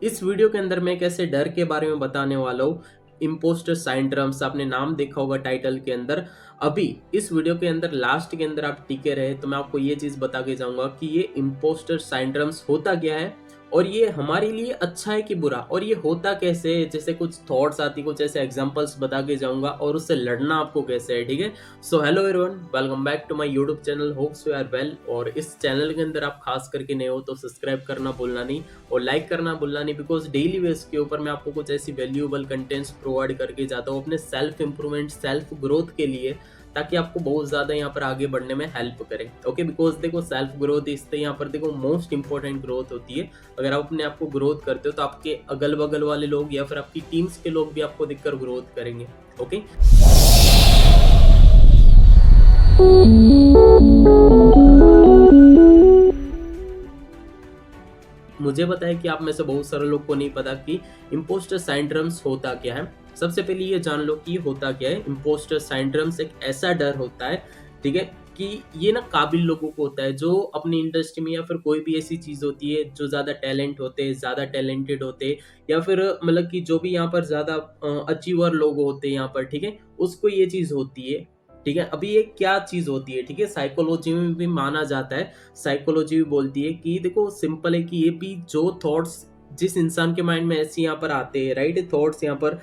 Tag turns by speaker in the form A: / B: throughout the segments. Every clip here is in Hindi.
A: इस वीडियो के अंदर मैं एक ऐसे डर के बारे में बताने वाला हूँ, इम्पोस्टर साइंड्रोम्स। आपने नाम देखा होगा टाइटल के अंदर। अभी इस वीडियो के अंदर लास्ट के अंदर आप टिके रहे तो मैं आपको ये चीज बता के जाऊंगा कि ये इम्पोस्टर साइंड्रोम्स होता क्या है और ये हमारे लिए अच्छा है कि बुरा, और ये होता कैसे है। जैसे कुछ थॉट्स आती, कुछ ऐसे एग्जांपल्स बता के जाऊंगा और उससे लड़ना आपको कैसे है, ठीक है। So hello everyone, welcome back to my YouTube channel, hopes you are well. और इस चैनल के अंदर आप खास करके नए हो तो सब्सक्राइब करना भूलना नहीं और लाइक करना भूलना नहीं, बिकॉज डेली बेस के ऊपर मैं आपको कुछ ऐसी वैल्यूएबल कंटेंट्स प्रोवाइड करके जाता हूँ अपने सेल्फ इंप्रूवमेंट, सेल्फ ग्रोथ के लिए, ताकि आपको बहुत ज़्यादा यहाँ पर आगे बढ़ने में हेल्प करे। ओके, बिकॉज देखो सेल्फ ग्रोथ इससे यहाँ पर देखो मोस्ट इंपॉर्टेंट ग्रोथ होती है। अगर आप अपने आप को ग्रोथ करते हो तो आपके अगल बगल वाले लोग या फिर आपकी टीम्स के लोग भी आपको देखकर ग्रोथ करेंगे। ओके, मुझे पता है कि आप में से बहुत सारे लोग को नहीं पता कि इम्पोस्टर साइंड्रोम्स होता क्या है। सबसे पहले ये जान लो कि होता क्या है। इम्पोस्टर साइंड्रोम्स एक ऐसा डर होता है, ठीक है, कि ये ना काबिल लोगों को होता है जो अपनी इंडस्ट्री में या फिर कोई भी ऐसी चीज होती है जो ज्यादा टैलेंट होते हैं, ज्यादा टैलेंटेड होते हैं, या फिर मतलब कि जो भी यहाँ पर ज्यादा अचीवर लोग होते हैं यहाँ पर, ठीक है, उसको ये चीज होती है। ठीक है, अभी ये क्या चीज होती है, ठीक है, साइकोलॉजी में भी माना जाता है। साइकोलॉजी भी बोलती है कि देखो सिंपल है कि ये भी जो थॉट्स जिस इंसान के माइंड में ऐसे यहाँ पर आते हैं, राइट, थॉट्स यहाँ पर,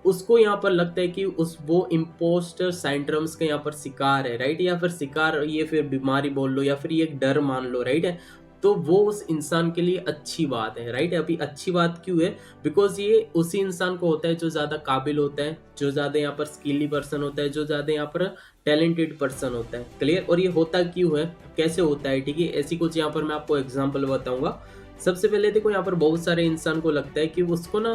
A: उसको यहाँ पर लगता है कि उस वो इम्पोस्टर साइंड्रोम्स का यहाँ पर शिकार है, राइट, या फिर शिकार, ये फिर बीमारी बोल लो या फिर ये एक डर मान लो, राइट है। तो वो उस इंसान के लिए अच्छी बात है, राइट। अभी अच्छी बात क्यों है? बिकॉज ये उसी इंसान को होता है जो ज्यादा काबिल होता है, जो ज्यादा यहाँ पर स्किली पर्सन होता है, जो ज्यादा यहाँ पर टैलेंटेड पर्सन होता है। क्लियर? और ये होता क्यों है, कैसे होता है, ठीक है, ऐसी कुछ यहाँ पर मैं आपको एग्जाम्पल बताऊंगा। सबसे पहले देखो, यहाँ पर बहुत सारे इंसान को लगता है कि उसको ना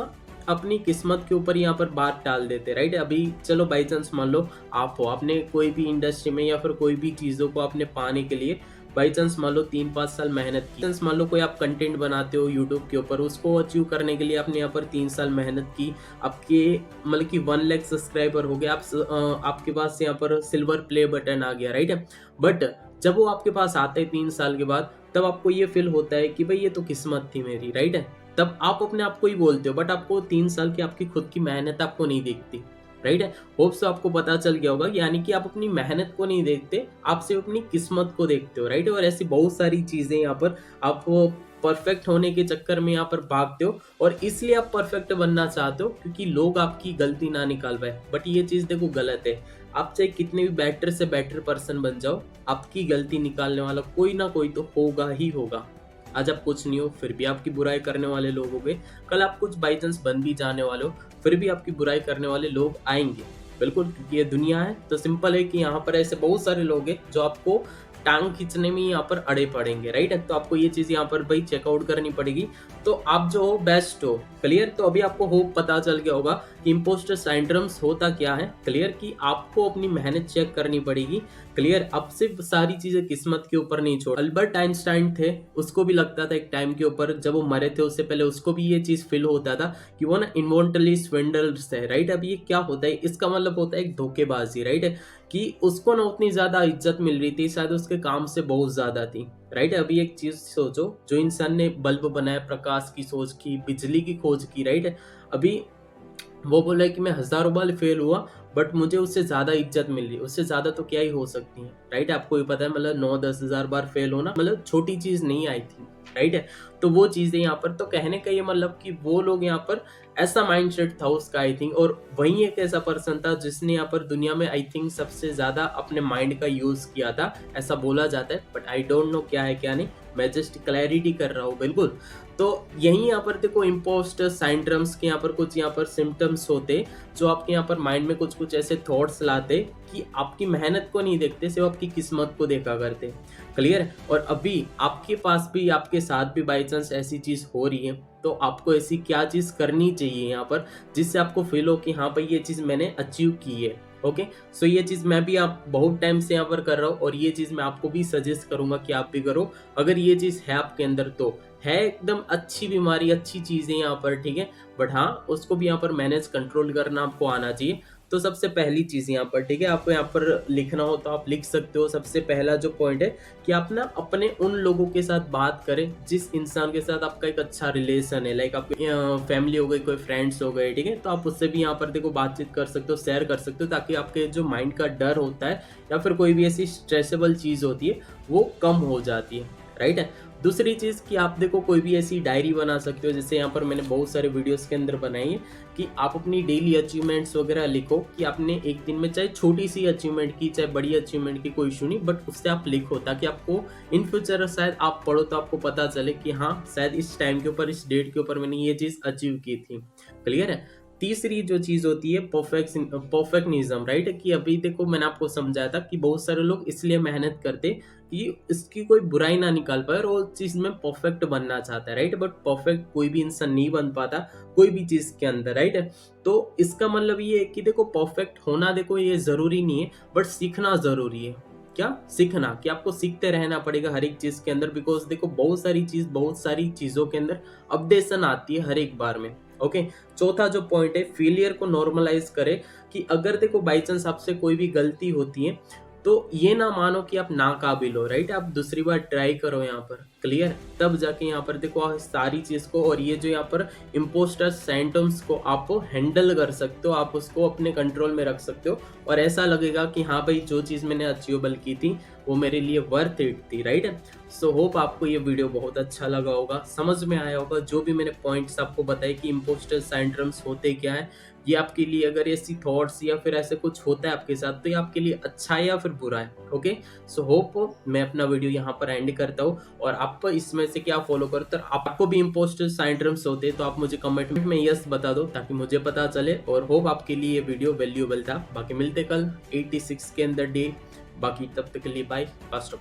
A: अपनी किस्मत के ऊपर यहाँ पर बात टाल देते, राइट। अभी चलो बाई चांस मान लो आप हो, आपने कोई भी इंडस्ट्री में या फिर कोई भी चीज़ों को आपने पाने के लिए बाई चांस मान लो 3-5 साल मेहनत की। चांस मान लो कोई आप कंटेंट बनाते हो यूट्यूब के ऊपर, उसको अचीव करने के लिए आपने यहाँ पर 3 साल मेहनत की। आपके मतलब कि 1 लाख सब्सक्राइबर हो गए, आपके पास यहाँ पर सिल्वर प्ले बटन आ गया, राइट है। बट जब वो आपके पास आते हैं 3 साल के बाद, तब आपको ये फील होता है कि भाई ये तो किस्मत थी मेरी, राइट है। तब आप अपने आप को ही बोलते हो, बट आपको 3 साल की आपकी खुद की मेहनत आपको नहीं दिखती, राइट है। होप से आपको पता चल गया होगा, यानी कि आप अपनी मेहनत को नहीं देखते, आप सिर्फ अपनी किस्मत को देखते हो, राइट। और ऐसी बहुत सारी चीजें यहाँ पर आप परफेक्ट होने के चक्कर में यहाँ पर भागते हो, और इसलिए आप परफेक्ट बनना चाहते हो क्योंकि लोग आपकी गलती ना निकाल पाए। बट ये चीज देखो गलत है। आप चाहे कितने भी बेटर से बेटर पर्सन बन जाओ, आपकी गलती निकालने वाला कोई ना कोई तो होगा ही होगा। आज आप कुछ नहीं हो फिर भी आपकी बुराई करने वाले लोग होंगे, कल आप कुछ बाई चांस बन भी जाने वाले हो फिर भी आपकी बुराई करने वाले लोग आएंगे। बिल्कुल, क्योंकि ये दुनिया है। तो सिंपल है कि यहाँ पर ऐसे बहुत सारे लोग हैं जो आपको टांग खींचने में यहाँ पर अड़े पड़ेंगे, राइट है। तो आपको ये चीज यहाँ पर भाई चेकआउट करनी पड़ेगी। तो आप जो हो बेस्ट हो। क्लियर? तो अभी आपको होप पता चल गया होगा कि इम्पोस्टर साइंड्रोम्स होता क्या है। क्लियर? कि आपको अपनी मेहनत चेक करनी पड़ेगी। क्लियर? अब सिर्फ सारी चीजें किस्मत के ऊपर नहीं छोड़। अल्बर्ट आइंस्टाइन थे, उसको भी लगता था एक टाइम के ऊपर, जब वो मरे थे उससे पहले उसको भी ये चीज फील होता था कि वो ना इन्वॉन्टली स्विंडल्स है, राइट। अब ये क्या होता है? इसका मतलब होता है एक धोखेबाजी, राइट है, कि उसको ना उतनी ज्यादा इज्जत मिल रही थी, शायद उसके काम से बहुत ज्यादा थी, राइट। अभी एक चीज सोचो, जो इंसान ने बल्ब बनाया, प्रकाश की सोच की, बिजली की खोज की, राइट, अभी वो बोला कि मैं हजारों बार फेल हुआ बट मुझे उससे ज्यादा इज्जत मिल रही है। उससे ज्यादा तो क्या ही हो सकती है, राइट। आपको भी पता है, मतलब 9-10 हजार बार फेल होना मतलब छोटी चीज नहीं आई थी, राइट है। तो वो चीजें यहाँ पर, तो कहने का ये मतलब कि वो लोग यहाँ पर ऐसा माइंडसेट था उसका, आई थिंक। और वही एक ऐसा पर्सन था जिसने यहाँ पर दुनिया में आई थिंक सबसे ज्यादा अपने माइंड का यूज किया था, ऐसा बोला जाता है। बट आई डोंट नो क्या है क्या नहीं, मैं जस्ट क्लैरिटी कर रहा हूँ। बिल्कुल। तो यही यहाँ पर देखो इम्पोस्टर साइंड्रोम्स के यहाँ पर कुछ यहाँ पर सिम्टम्स होते, जो आपके यहाँ पर माइंड में कुछ कुछ ऐसे थॉट्स लाते कि आपकी मेहनत को नहीं देखते, सिर्फ आपकी किस्मत को देखा करते। क्लियर? और अभी आपके पास भी, आपके साथ भी बाई चांस ऐसी चीज हो रही है, तो आपको ऐसी क्या चीज करनी चाहिए यहाँ पर जिससे आपको फील हो कि हाँ भाई ये चीज मैंने अचीव की है। ओके, सो ये चीज मैं भी आप बहुत टाइम से यहाँ पर कर रहा हूँ, और ये चीज मैं आपको भी सजेस्ट करूंगा कि आप भी करो। अगर ये चीज है आपके अंदर तो है एकदम अच्छी बीमारी, अच्छी चीज है यहाँ पर, ठीक है। बट हाँ, उसको भी यहाँ पर मैनेज कंट्रोल करना आपको आना चाहिए। तो सबसे पहली चीज़ यहाँ पर, ठीक है, आपको यहाँ पर लिखना हो तो आप लिख सकते हो। सबसे पहला जो पॉइंट है कि आप ना अपने उन लोगों के साथ बात करें जिस इंसान के साथ आपका एक अच्छा रिलेशन है, लाइक आपके फैमिली हो गई, कोई फ्रेंड्स हो गए, ठीक है, तो आप उससे भी यहाँ पर देखो बातचीत कर सकते हो, शेयर कर सकते हो, ताकि आपके जो माइंड का डर होता है या फिर कोई भी ऐसी स्ट्रेसेबल चीज़ होती है वो कम हो जाती है, राइट है। दूसरी चीज़ कि आप देखो कोई भी ऐसी डायरी बना सकते हो, जैसे यहाँ पर मैंने बहुत सारे वीडियोस के अंदर बनाई है कि आप अपनी डेली अचीवमेंट्स वगैरह लिखो कि आपने एक दिन में चाहे छोटी सी अचीवमेंट की चाहे बड़ी अचीवमेंट की, कोई इशू नहीं, बट उससे आप लिखो ताकि आपको इन फ्यूचर शायद आप पढ़ो तो आपको पता चले कि हाँ शायद इस टाइम के ऊपर, इस डेट के ऊपर मैंने ये चीज़ अचीव की थी। क्लियर है। तीसरी जो चीज़ होती है परफेक्शनिज्म, राइट, कि अभी देखो मैंने आपको समझाया था कि बहुत सारे लोग इसलिए मेहनत करते कि इसकी कोई बुराई ना निकाल पाए और वो चीज़ में परफेक्ट बनना चाहता है, राइट, बट परफेक्ट कोई भी इंसान नहीं बन पाता कोई भी चीज़ के अंदर, राइट। तो इसका मतलब ये है कि देखो परफेक्ट होना देखो ये ज़रूरी नहीं है, बट सीखना ज़रूरी है। क्या सीखना, कि आपको सीखते रहना पड़ेगा हर एक चीज़ के अंदर, बिकॉज देखो बहुत सारी चीज़ों के अंदर अपडेशन आती है हर एक बार में। ओके। चौथा जो पॉइंट है, फेलियर को नॉर्मलाइज करे, कि अगर देखो बाई चांस आपसे कोई भी गलती होती है तो ये ना मानो कि आप नाकाबिल हो, राइट, आप दूसरी बार ट्राई करो यहाँ पर। क्लियर, तब जाके यहाँ पर देखो आप सारी चीज़ को, और ये जो यहाँ पर इम्पोस्टर सिम्टम्स को आप हैंडल कर सकते हो, आप उसको अपने कंट्रोल में रख सकते हो, और ऐसा लगेगा कि हाँ भाई जो चीज़ मैंने अचीवेबल की थी वो मेरे लिए वर्थ इट थी, राइट। सो होप आपको ये वीडियो बहुत अच्छा लगा होगा, समझ में आया होगा जो भी मैंने पॉइंट्स आपको बताए कि इम्पोस्टर सिंड्रोम्स होते क्या है, ये आपके लिए अगर ऐसी थॉट्स या फिर ऐसे कुछ होता है आपके साथ तो ये आपके लिए अच्छा है या फिर बुरा है। ओके, सो होप मैं अपना वीडियो यहाँ पर एंड करता हूँ, और आप इसमें से क्या फॉलो करो, तो आपको भी इम्पोस्टर सिंड्रोम्स होते हैं तो आप मुझे कमेंट में यस बता दो ताकि मुझे पता चले, और होप आपके लिए ये वीडियो वैल्यूएबल था। बाकी मिलते कल 86 के अंदर डे, बाकी तब तक के लिए बाय, फास्ट ऑफ।